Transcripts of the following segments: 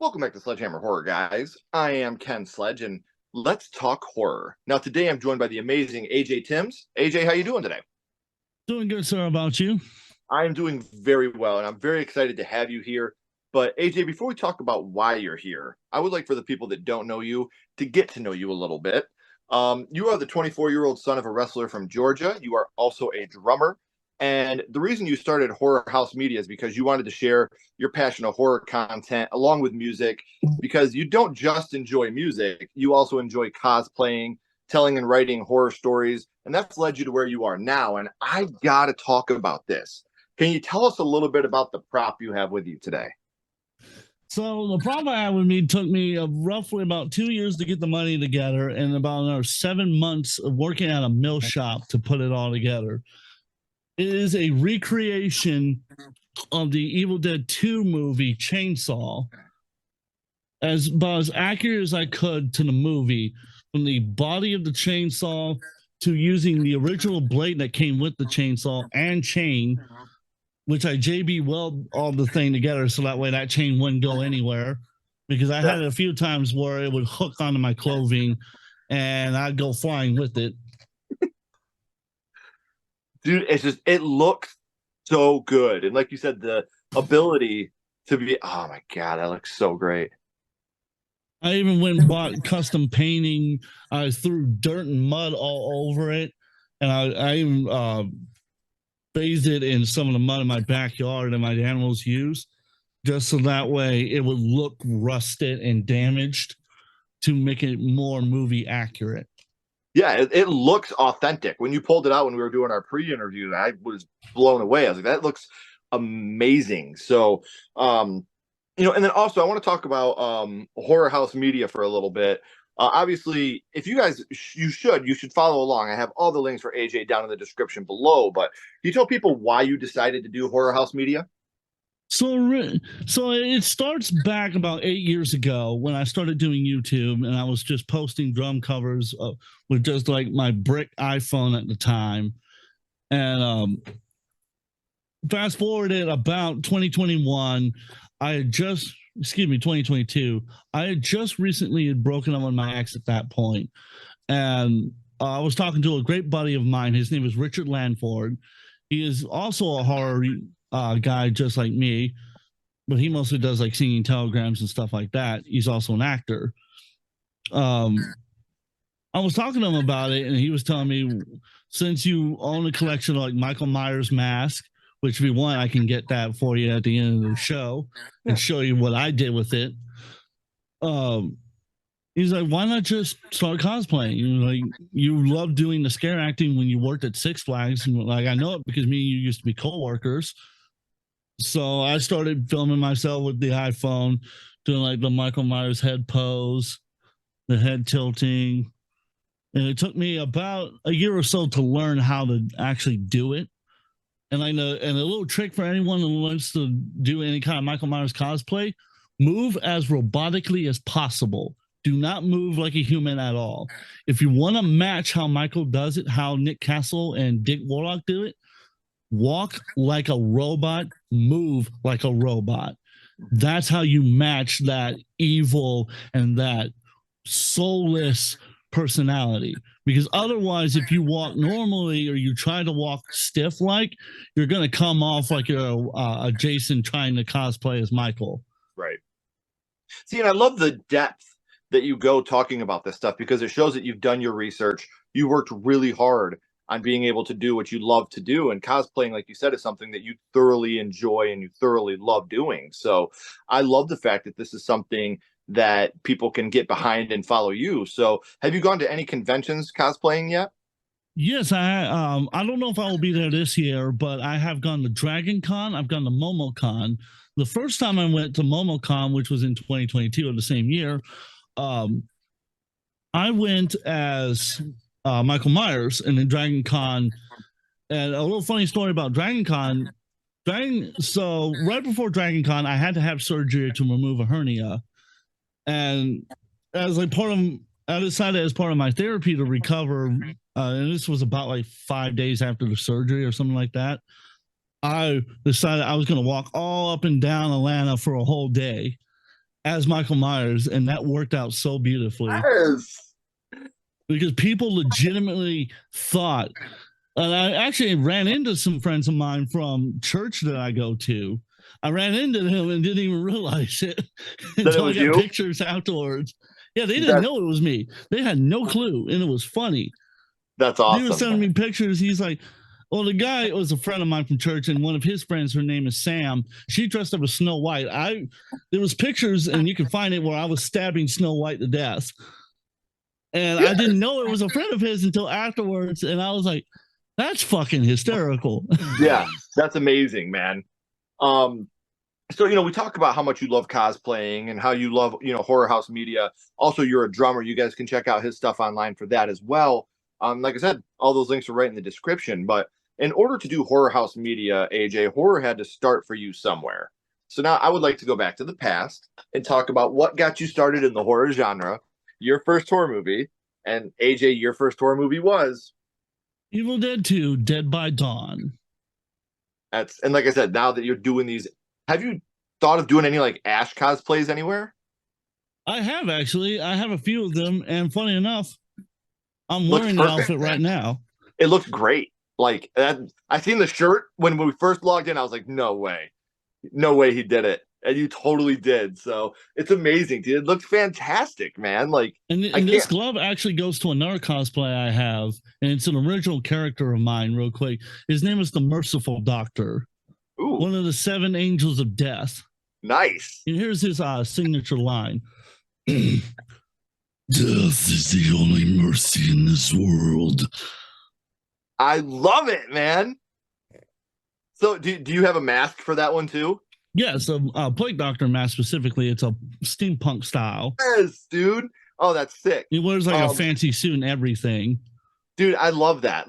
Welcome back to Sledgehammer Horror, guys. I am Ken Sledge, and let's talk horror. Now, today I'm joined by the amazing AJ Timbs. AJ, how you doing today? Doing good, sir. How about you? I'm doing very well, and I'm very excited to have you here. But AJ, before we talk about why you're here, I would like for the people that don't know you to get to know you a little bit. You are the 24-year-old son of a wrestler from Georgia. You are also a drummer. And the reason you started HorrorHouse Media is because you wanted to share your passion of horror content along with music, because you don't just enjoy music, you also enjoy cosplaying, telling and writing horror stories, and that's led you to where you are now. And I got to talk about this. Can you tell us a little bit about the prop you have with you today? So the problem I had with me took me roughly about 2 years to get the money together, and about another 7 months of working at a mill shop to put it all together. It is a recreation of the Evil Dead 2 movie Chainsaw, about as accurate as I could to the movie, from the body of the chainsaw to using the original blade that came with the chainsaw and chain, which I JB weld all the thing together so that way that chain wouldn't go anywhere, because I had it a few times where it would hook onto my clothing and I'd go flying with it. Dude, it looks so good. And like you said, the ability to be, oh my God, that looks so great. I even went and bought custom painting. I threw dirt and mud all over it. And I even bathed it in some of the mud in my backyard that my animals use, just so that way it would look rusted and damaged to make it more movie accurate. Yeah, it looks authentic. When you pulled it out when we were doing our pre-interview, I was blown away. I was like, that looks amazing. So, and then also I want to talk about HorrorHouse Media for a little bit. Obviously, if you guys, you should follow along. I have all the links for AJ down in the description below. But can you tell people why you decided to do HorrorHouse Media? So it starts back about 8 years ago when I started doing YouTube, and I was just posting drum covers with just like my brick iPhone at the time. And fast forwarded about 2021, 2022. I had just recently had broken up with my ex at that point, and I was talking to a great buddy of mine. His name is Richard Lanford. He is also a horror guy just like me, but he mostly does like singing telegrams and stuff like that. He's also an actor. I was talking to him about it, and he was telling me, since you own a collection of like Michael Myers mask, which if you want, I can get that for you at the end of the show and show you what I did with it. He's like, why not just start cosplaying? You love doing the scare acting when you worked at Six Flags. And like, I know it because me and you used to be co-workers. So I started filming myself with the iPhone, doing like the Michael Myers head pose, the head tilting. And it took me about a year or so to learn how to actually do it. And I know, and a little trick for anyone who wants to do any kind of Michael Myers cosplay: move as robotically as possible. Do not move like a human at all. If you want to match how Michael does it, how Nick Castle and Dick Warlock do it, walk like a robot, move like a robot. That's how you match that evil and that soulless personality. Because otherwise, if you walk normally or you try to walk stiff like, you're going to come off like you're a Jason trying to cosplay as Michael. Right. See, and I love the depth that you go talking about this stuff, because it shows that you've done your research. You worked really hard on being able to do what you love to do. And cosplaying, like you said, is something that you thoroughly enjoy and you thoroughly love doing. So I love the fact that this is something that people can get behind and follow you. So have you gone to any conventions cosplaying yet? Yes, I don't know if I will be there this year, but I have gone to Dragon Con. I've gone to MomoCon. The first time I went to MomoCon, which was in 2022 of the same year, I went as Michael Myers, and then Dragon Con. And a little funny story about Dragon Con. So right before Dragon Con, I had to have surgery to remove a hernia. And as like I decided as part of my therapy to recover, and this was about like 5 days after the surgery or something like that, I decided I was going to walk all up and down Atlanta for a whole day. as Michael Myers, and that worked out so beautifully Yes. because people legitimately thought. And I actually ran into some friends of mine from church that I go to. I ran into them and didn't even realize it That it until I was got you? pictures afterwards. Yeah, they didn't That, know it was me. They had no clue, and it was funny. that's They were awesome, sending man. me pictures. He's like, well, the guy was a friend of mine from church, and one of his friends, her name is Sam. She dressed up as Snow White. There was pictures, and you can find it where I was stabbing Snow White to death, and I didn't know it was a friend of his until afterwards. And I was like, that's fucking hysterical. Yeah, that's amazing, man. Um, so we talk about how much you love cosplaying and how you love horror house media. Also, you're a drummer. You guys can check out his stuff online for that as well. Like I said, all those links are right in the description. But in order to do horror house media, AJ, horror had to start for you somewhere. So now I would like to go back to the past and talk about what got you started in the horror genre, your first horror movie, and AJ, your first horror movie was. Evil Dead 2, Dead by Dawn. And like I said, now that you're doing these, have you thought of doing any like Ash cosplays anywhere? I have actually. I have a few of them, and funny enough, I'm Looks wearing the perfect, outfit right man. now. It looks great. Like that, I seen the shirt when we first logged in. I was like, no way he did it, and you totally did. So it's amazing, dude. It looks fantastic, man. Like I And this can't. glove actually goes to another cosplay I have, and it's an original character of mine, real quick. His name is the Merciful Doctor, Ooh, one of the seven angels of death. nice. And here's his signature line. Death is the only mercy in this world. I love it, man. So do you have a mask for that one too? Yes, a plague doctor mask specifically. It's a steampunk style. Yes, dude. Oh, that's sick. He wears like a Um, fancy suit and everything. Dude, I love that.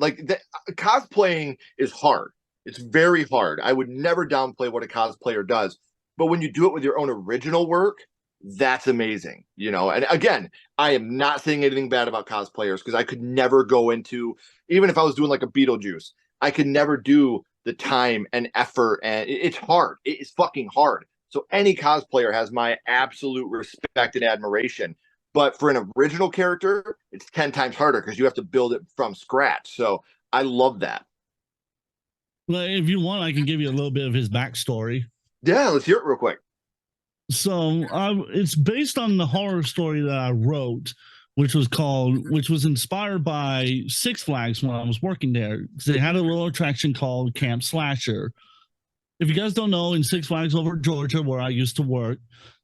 Cosplaying is hard. It's very hard. I would never downplay what a cosplayer does, but when you do it with your own original work, that's amazing. And again, I am not saying anything bad about cosplayers because I could never go into, even if I was doing like a Beetlejuice, I could never do the time and effort, and it's hard. It is fucking hard. So any cosplayer has my absolute respect and admiration. But for an original character, it's 10 times harder because you have to build it from scratch. So I love that. Well, if you want, I can give you a little bit of his backstory. Yeah, let's hear it real quick. So it's based on the horror story that I wrote, which was inspired by Six Flags when I was working there. They had a little attraction called Camp Slasher. If you guys don't know, in Six Flags over Georgia, where I used to work,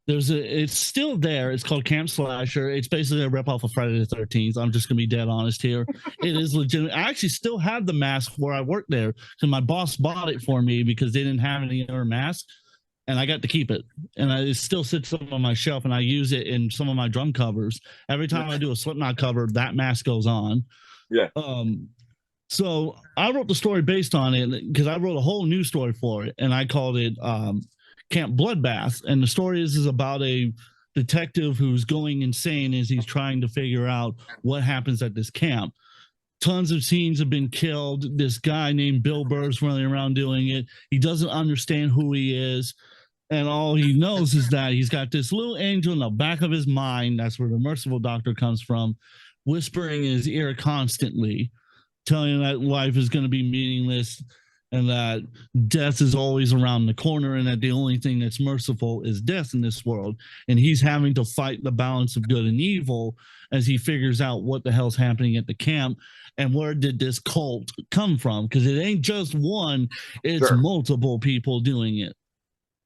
it's still there. It's called Camp Slasher. It's basically a rip off of Friday the 13th. I'm just gonna be dead honest here. It is legitimate. I actually still have the mask where I worked there because my boss bought it for me because they didn't have any other mask, and I got to keep it. And it still sits on my shelf, and I use it in some of my drum covers. Every time I do a Slipknot cover, that mask goes on. Yeah. So I wrote the story based on it because I wrote a whole new story for it, and I called it Camp Bloodbath. And the story is about a detective who's going insane as he's trying to figure out what happens at this camp. Tons of teens have been killed. This guy named Bill Burr's running around doing it. He doesn't understand who he is. And all he knows is that he's got this little angel in the back of his mind. That's where the merciful doctor comes from, whispering in his ear constantly, telling him that life is going to be meaningless and that death is always around the corner and that the only thing that's merciful is death in this world. And he's having to fight the balance of good and evil as he figures out what the hell's happening at the camp and where did this cult come from, because it ain't just one, it's Sure. multiple people doing it.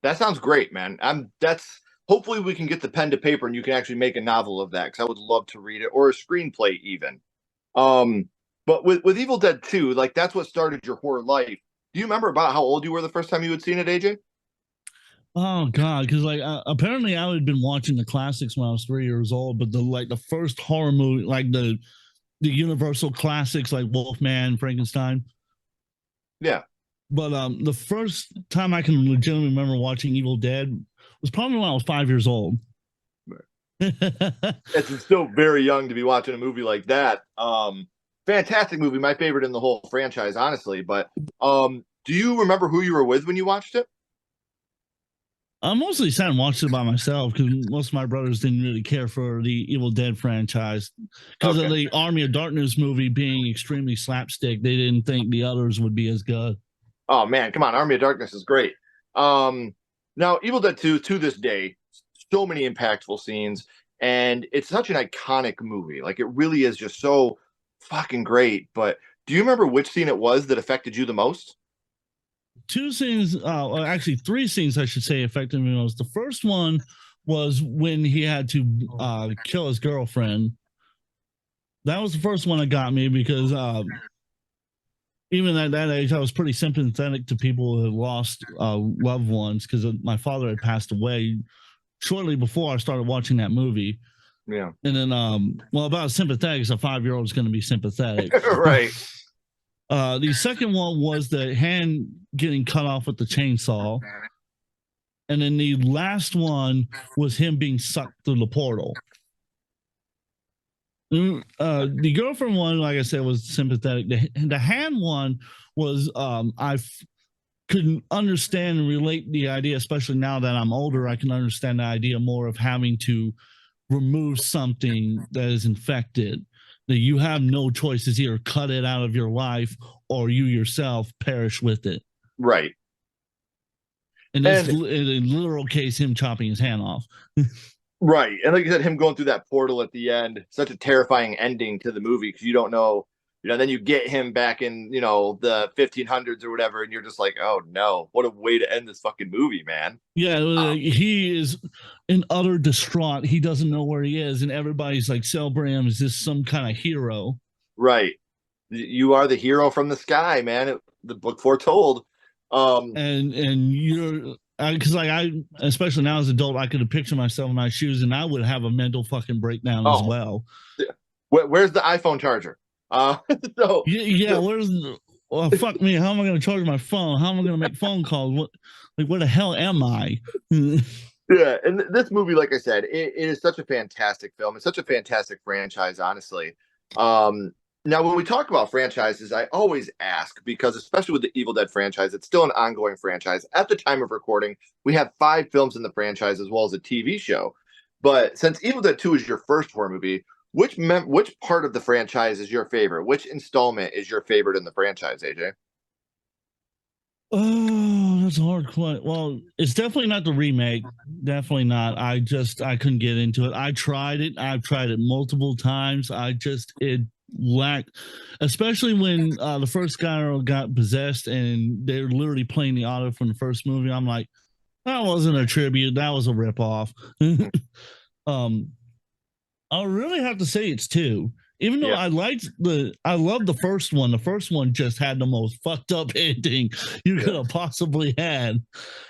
That sounds great, man. That's hopefully we can get the pen to paper and you can actually make a novel of that because I would love to read it or a screenplay even. Um, but with Evil Dead 2, like that's what started your horror life. Do you remember about how old you were the first time you had seen it, AJ? Oh God, because apparently I had been watching the classics when I was 3 years old, but the first horror movie, like the Universal classics like Wolfman, Frankenstein. Yeah. But the first time I can legitimately remember watching Evil Dead was probably when I was 5 years old. It's still very young to be watching a movie like that. Fantastic movie, my favorite in the whole franchise, honestly. But do you remember who you were with when you watched it? I mostly sat and watched it by myself because most of my brothers didn't really care for the Evil Dead franchise because of Okay. the Army of Darkness movie being extremely slapstick. They didn't think the others would be as good. Oh man, come on, Army of Darkness is great. Now Evil Dead 2 to this day, so many impactful scenes, and it's such an iconic movie. Like it really is just so fucking great. But do you remember which scene it was that affected you the most? Two scenes, well, actually three scenes, I should say, affected me most. The first one was when he had to kill his girlfriend. That was the first one that got me because even at that age, I was pretty sympathetic to people who had lost loved ones because my father had passed away shortly before I started watching that movie. Yeah. And then, well, about sympathetic as a 5-year-old is going to be sympathetic. Right. The second one was the hand getting cut off with the chainsaw. And then the last one was him being sucked through the portal. The girlfriend one, like I said, was sympathetic. The hand one was couldn't understand and relate the idea, especially now that I'm older. I can understand the idea more of having to remove something that is infected. That you have no choices, either cut it out of your life or you yourself perish with it. Right. In this in literal case, him chopping his hand off. Right. And like you said, him going through that portal at the end, such a terrifying ending to the movie because you don't know, then you get him back in, the 1500s or whatever, and you're just like, oh no, what a way to end this fucking movie, man. Yeah, he is in utter distraught. He doesn't know where he is, and everybody's like celebrating him as this some kind of hero. Right. You are the hero from the sky, man. The book foretold. And you're because like I, especially now as an adult, I could have pictured myself in my shoes, and I would have a mental fucking breakdown as well. Where's the iPhone charger? So yeah, where's well, fuck me. How am I going to charge my phone? How am I going to make phone calls? What, like, where the hell am I? Yeah, and this movie, like I said, it is such a fantastic film. It's such a fantastic franchise, honestly. Now, when we talk about franchises, I always ask because, especially with the Evil Dead franchise, it's still an ongoing franchise. At the time of recording, we have 5 films in the franchise as well as a TV show. But since Evil Dead 2 is your first horror movie, which part of the franchise is your favorite? Which installment is your favorite in the franchise, AJ? Oh, that's a hard question. Well, it's definitely not the remake. Definitely not. I couldn't get into it. I tried it. I've tried it multiple times. It lacked, especially when the first guy got possessed and they're literally playing the audio from the first movie. I'm like, that wasn't a tribute. That was a ripoff. um, I'll really have to say it's 2. Even though I love the first one. The first one just had the most fucked up ending you could have possibly had.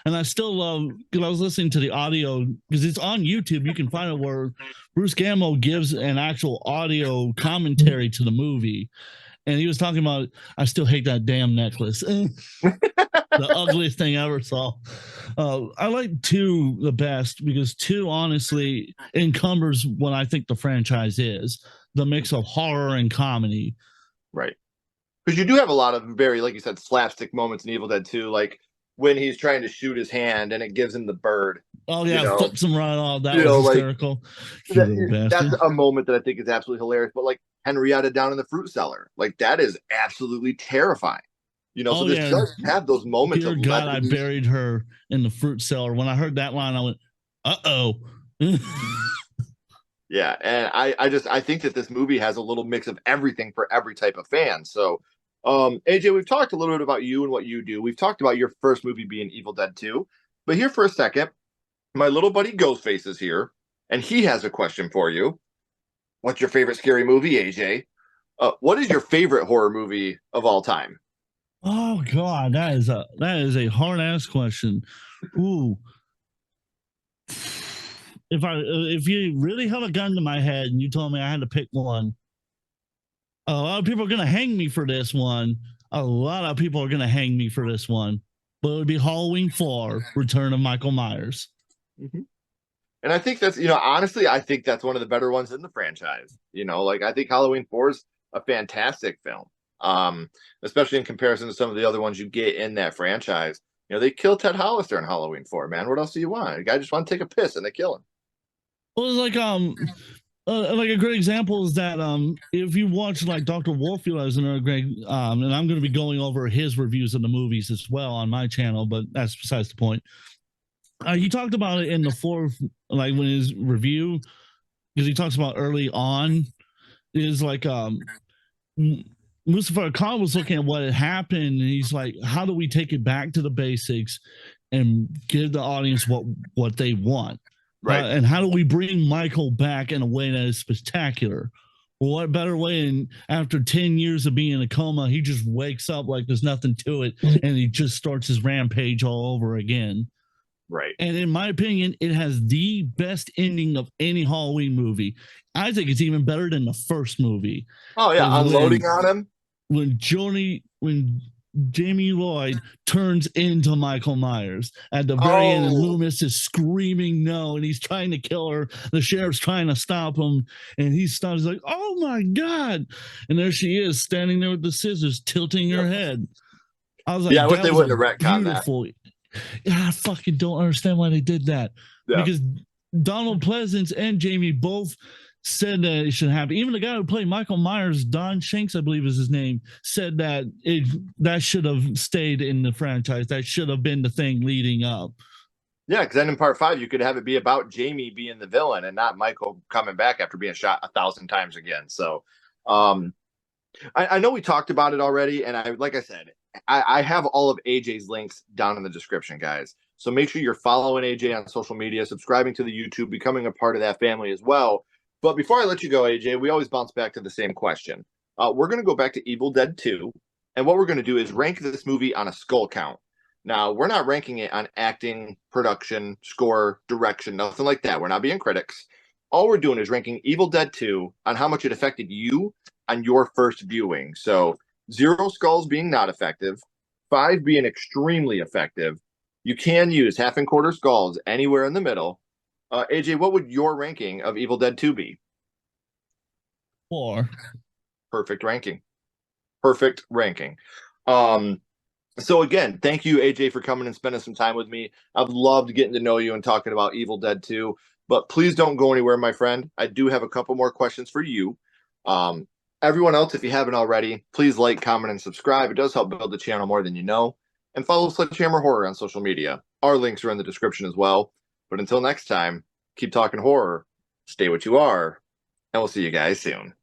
And I still love, because I was listening to the audio, because it's on YouTube. You can find it where Bruce Gammo gives an actual audio commentary to the movie. And he was talking about, I still hate that damn necklace. The ugliest thing I ever saw. I like 2 the best because 2 honestly encumbers what I think the franchise is, the mix of horror and comedy. Right. Because you do have a lot of very, like you said, slapstick moments in Evil Dead 2, like when he's trying to shoot his hand and it gives him the bird. Oh yeah, flips him right off. That was hysterical. That's a moment that I think is absolutely hilarious. But like Henrietta down in the fruit cellar, like that is absolutely terrifying. So this does have those moments. Dear God, I buried her in the fruit cellar. When I heard that line, I went, "Uh-oh." Yeah, and I think that this movie has a little mix of everything for every type of fan. So, AJ, we've talked a little bit about you and what you do. We've talked about your first movie being Evil Dead 2, but here for a second, my little buddy Ghostface is here, and he has a question for you. What's your favorite scary movie, AJ? What is your favorite horror movie of all time? Oh God, that is a hard ass question. Ooh. If you really held a gun to my head and you told me I had to pick one, a lot of people are gonna hang me for this one. A lot of people are gonna hang me for this one. But it would be Halloween 4, Return of Michael Myers. Mm-hmm. And I think that's, honestly, I think that's one of the better ones in the franchise. Like I think Halloween 4 is a fantastic film. Especially in comparison to some of the other ones you get in that franchise. You know, they kill Ted Hollister on Halloween 4, man. What else do you want? The guy just want to take a piss and they kill him. Well, it's like a great example is that if you watch like Dr. Warfield as another great and I'm going to be going over his reviews of the movies as well on my channel, but that's besides the point. He talked about it in the fourth, like when his review, because he talks about early on, is like Mustafa Khan was looking at what had happened, and he's like, how do we take it back to the basics and give the audience what they want? Right. And how do we bring Michael back in a way that is spectacular? Well, what better way? And after 10 years of being in a coma, he just wakes up like there's nothing to it, and he just starts his rampage all over again. Right. And in my opinion, it has the best ending of any Halloween movie. I think it's even better than the first movie. Oh yeah, unloading on him. When Jamie Lloyd turns into Michael Myers at the very end, and Loomis is screaming no, and he's trying to kill her. The sheriff's trying to stop him, and he stops. He's like, "Oh my god!" And there she is, standing there with the scissors, tilting her head. I was like, "Yeah, I wish they wouldn't have retconned that." I fucking don't understand why they did that. Yeah. Because Donald Pleasance and Jamie both said that it should happen. Even the guy who played Michael Myers, Don Shanks, I believe is his name, said that that should have stayed in the franchise. That should have been the thing leading up. Yeah, because then in part 5, you could have it be about Jamie being the villain and not Michael coming back after being shot 1,000 times again. So I know we talked about it already, and like I said, I have all of AJ's links down in the description, guys. So make sure you're following AJ on social media, subscribing to the YouTube, becoming a part of that family as well. But before I let you go, AJ, we always bounce back to the same question. We're going to go back to Evil Dead 2, and what we're going to do is rank this movie on a skull count. Now, we're not ranking it on acting, production, score, direction, nothing like that. We're not being critics. All we're doing is ranking Evil Dead 2 on how much it affected you on your first viewing. So 0 skulls being not effective, 5 being extremely effective. You can use half and quarter skulls anywhere in the middle. AJ, what would your ranking of Evil Dead 2 be? 4. Perfect ranking. Perfect ranking. So again, thank you, AJ, for coming and spending some time with me. I've loved getting to know you and talking about Evil Dead 2. But please don't go anywhere, my friend. I do have a couple more questions for you. Everyone else, if you haven't already, please like, comment, and subscribe. It does help build the channel more than you know. And follow Sledgehammer Horror on social media. Our links are in the description as well. But until next time, keep talking horror, stay what you are, and we'll see you guys soon.